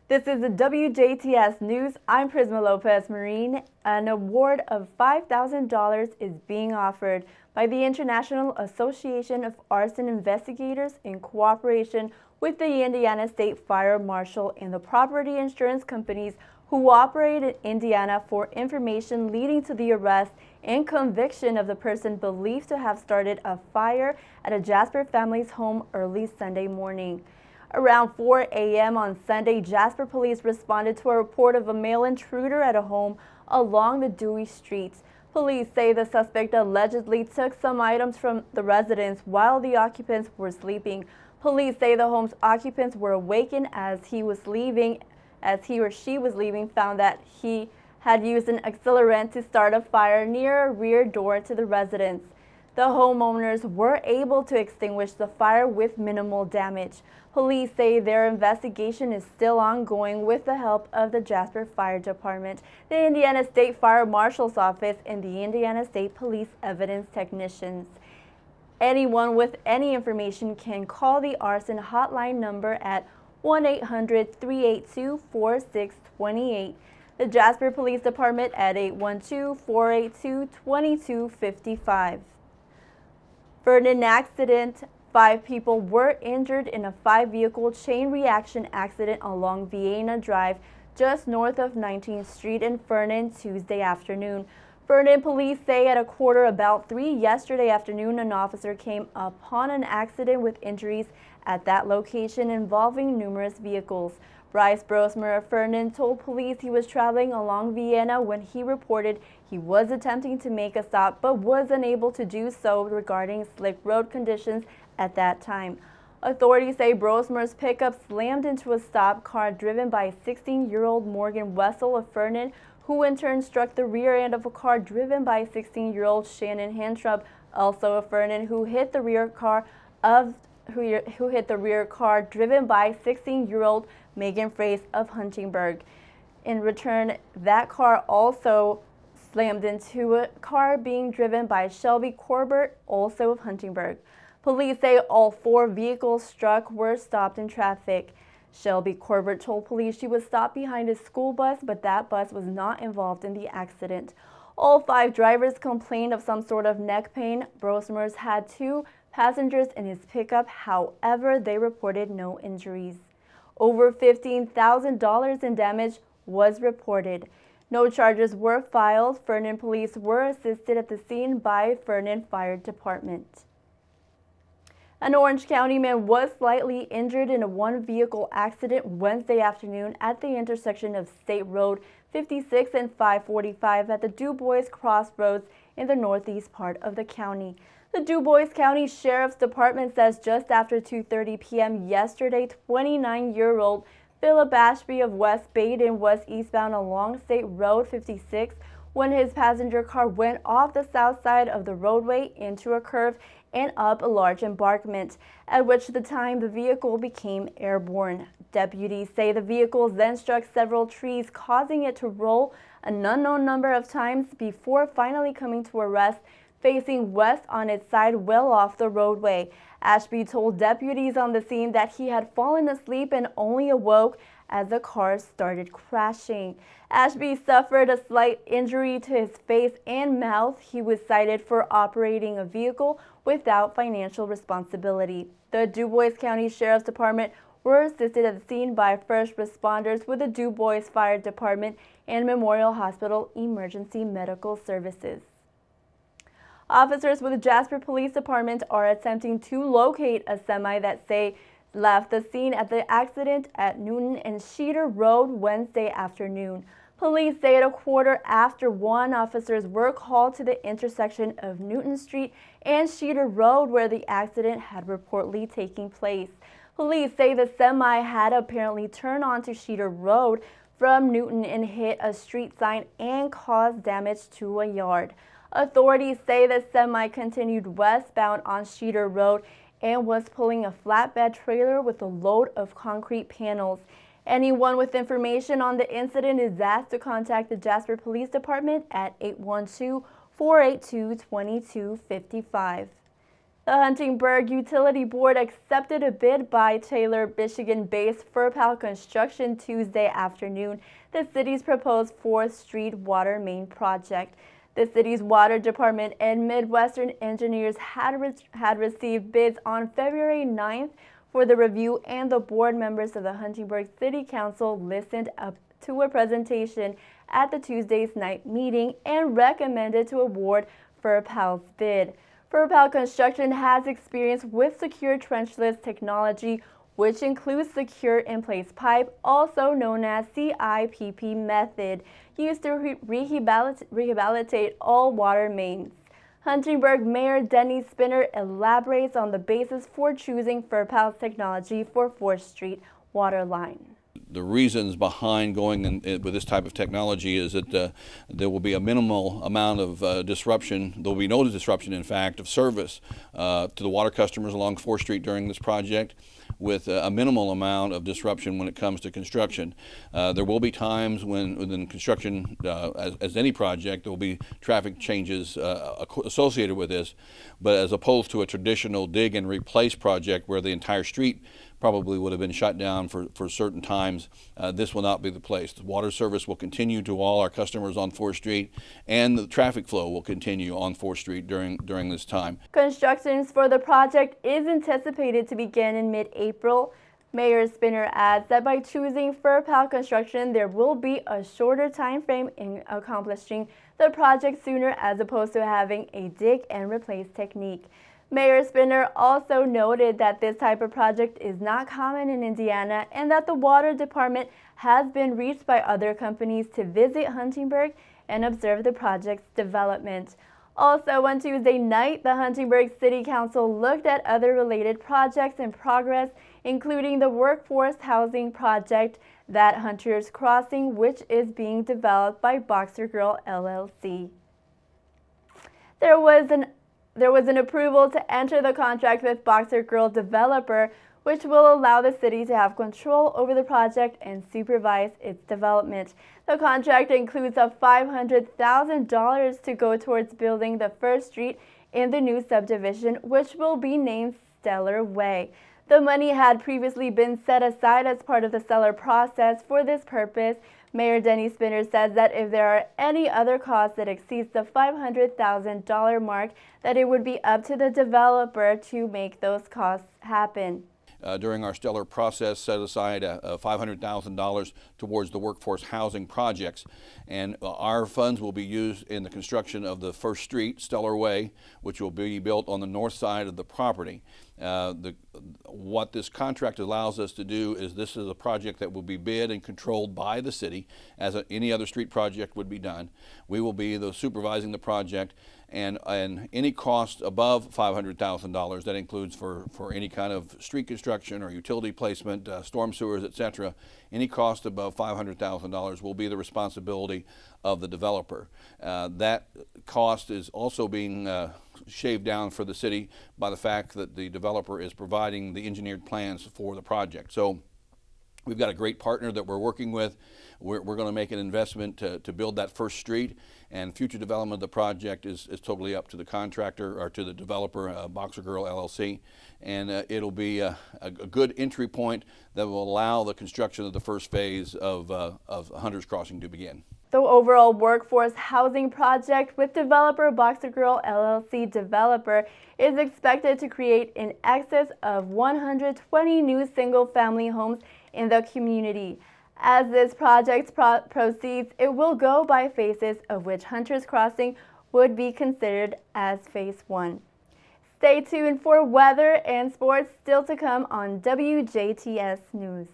This is the WJTS News. I'm Prisma Lopez-Marin. An award of $5,000 is being offered by the International Association of Arson Investigators in cooperation with the Indiana State Fire Marshal and the property insurance companies who operate in Indiana for information leading to the arrest and conviction of the person believed to have started a fire at a Jasper family's home early Sunday morning. Around 4 a.m. on Sunday, Jasper police responded to a report of a male intruder at a home along the Dewey Street. Police say the suspect allegedly took some items from the residence while the occupants were sleeping. Police say the home's occupants were awakened as he or she was leaving, found that he had used an accelerant to start a fire near a rear door to the residence. The homeowners were able to extinguish the fire with minimal damage. Police say their investigation is still ongoing with the help of the Jasper Fire Department, the Indiana State Fire Marshal's Office, and the Indiana State Police Evidence Technicians. Anyone with any information can call the arson hotline number at 1-800-382-4628. The Jasper Police Department at 812-482-2255. Vernon accident. 5 people were injured in a 5-vehicle chain reaction accident along Vienna Drive, just north of 19th Street in Vernon Tuesday afternoon. Vernon police say at 3:15 yesterday afternoon, an officer came upon an accident with injuries at that location involving numerous vehicles. Bryce Brosmer of Vernon told police he was traveling along Vienna when he reported he was attempting to make a stop but was unable to do so regarding slick road conditions at that time. Authorities say Brosmer's pickup slammed into a stopped car driven by 16-year-old Morgan Wessel of Vernon, who in turn struck the rear end of a car driven by 16-year-old Shannon Hantrup, also of Vernon, who hit the rear car driven by 16-year-old Megan Frace of Huntingburg. In return, that car also slammed into a car being driven by Shelby Corbett, also of Huntingburg. Police say all 4 vehicles struck were stopped in traffic. Shelby Corbett told police she was stopped behind a school bus, but that bus was not involved in the accident. All 5 drivers complained of some sort of neck pain. Brosmer's had 2 passengers in his pickup, however, they reported no injuries. Over $15,000 in damage was reported. No charges were filed. Vernon police were assisted at the scene by Vernon Fire Department. An Orange County man was slightly injured in a 1-vehicle accident Wednesday afternoon at the intersection of State Road 56 and 545 at the Du Bois Crossroads in the northeast part of the county. The Du Bois County Sheriff's Department says just after 2:30 p.m. yesterday, 29-year-old Philip Ashby of West Baden was eastbound along State Road 56 when his passenger car went off the south side of the roadway into a curve and up a large embankment, at which the time the vehicle became airborne. Deputies say the vehicle then struck several trees, causing it to roll an unknown number of times before finally coming to a rest facing west on its side well off the roadway. Ashby told deputies on the scene that he had fallen asleep and only awoke as the car started crashing. Ashby suffered a slight injury to his face and mouth. He was cited for operating a vehicle without financial responsibility. The Du Bois County Sheriff's Department were assisted at the scene by first responders with the Du Bois Fire Department and Memorial Hospital Emergency Medical Services. Officers with the Jasper Police Department are attempting to locate a semi that say left the scene at the accident at Newton and Sheeter Road Wednesday afternoon. Police say at 1:15, officers were called to the intersection of Newton Street and Sheeter Road where the accident had reportedly taken place. Police say the semi had apparently turned onto Sheeter Road from Newton and hit a street sign and caused damage to a yard. Authorities say the semi continued westbound on Sheeter Road and was pulling a flatbed trailer with a load of concrete panels. Anyone with information on the incident is asked to contact the Jasper Police Department at 812-482-2255. The Huntingburg Utility Board accepted a bid by Taylor, Michigan-based Furpal Construction Tuesday afternoon, the city's proposed 4th Street water main project. The city's water department and Midwestern engineers had received bids on February 9th for the review, and the board members of the Huntingburg City Council listened up to a presentation at the Tuesday's night meeting and recommended to award Furpal's bid. Furpal Construction has experience with secure trenchless technology, which includes secure in-place pipe, also known as CIPP method, used to rehabilitate all water mains. Huntingburg Mayor Denny Spinner elaborates on the basis for choosing Furpal's technology for 4th Street water line. The reasons behind going with this type of technology is that there will be a minimal amount of disruption. There will be no disruption, in fact, of service to the water customers along 4th Street during this project, with a minimal amount of disruption when it comes to construction. There will be times when within construction, as any project, there will be traffic changes associated with this, but as opposed to a traditional dig and replace project where the entire street probably would have been shut down for certain times, this will not be the place. The water service will continue to all our customers on 4th Street, and the traffic flow will continue on 4th Street during this time. Construction for the project is anticipated to begin in mid-April. Mayor Spinner adds that by choosing Furpal Construction, there will be a shorter time frame in accomplishing the project sooner, as opposed to having a dig and replace technique. Mayor Spinner also noted that this type of project is not common in Indiana, and that the water department has been reached by other companies to visit Huntingburg and observe the project's development. Also on Tuesday night, the Huntingburg City Council looked at other related projects in progress, including the workforce housing project at Hunter's Crossing, which is being developed by Boxer Girl LLC. There was an approval to enter the contract with Boxer Girl developer, which will allow the city to have control over the project and supervise its development. The contract includes a $500,000 to go towards building the 1st Street in the new subdivision, which will be named Stellar Way. The money had previously been set aside as part of the seller process for this purpose. Mayor Denny Spinner says that if there are any other costs that exceeds the $500,000 mark, that it would be up to the developer to make those costs happen. During our stellar process, set aside $500,000 towards the workforce housing projects, and our funds will be used in the construction of the 1st Street Stellar Way, which will be built on the north side of the property. What this contract allows us to do is, this is a project that will be bid and controlled by the city, as any other street project would be done. We will be supervising the project, and any cost above $500,000, that includes for any kind of street construction or utility placement, storm sewers, etc. Any cost above $500,000 will be the responsibility of the developer. That cost is also being shaved down for the city by the fact that the developer is providing the engineered plans for the project. So we've got a great partner that we're working with. We're going to make an investment to build that 1st Street, and future development of the project is totally up to the contractor or to the developer, Boxer Girl LLC, and it'll be a good entry point that will allow the construction of the 1st phase of Hunter's Crossing to begin. The overall workforce housing project with developer Boxer Girl LLC developer is expected to create in excess of 120 new single-family homes in the community. As this project proceeds, it will go by phases, of which Hunter's Crossing would be considered as phase 1. Stay tuned for weather and sports still to come on WJTS News.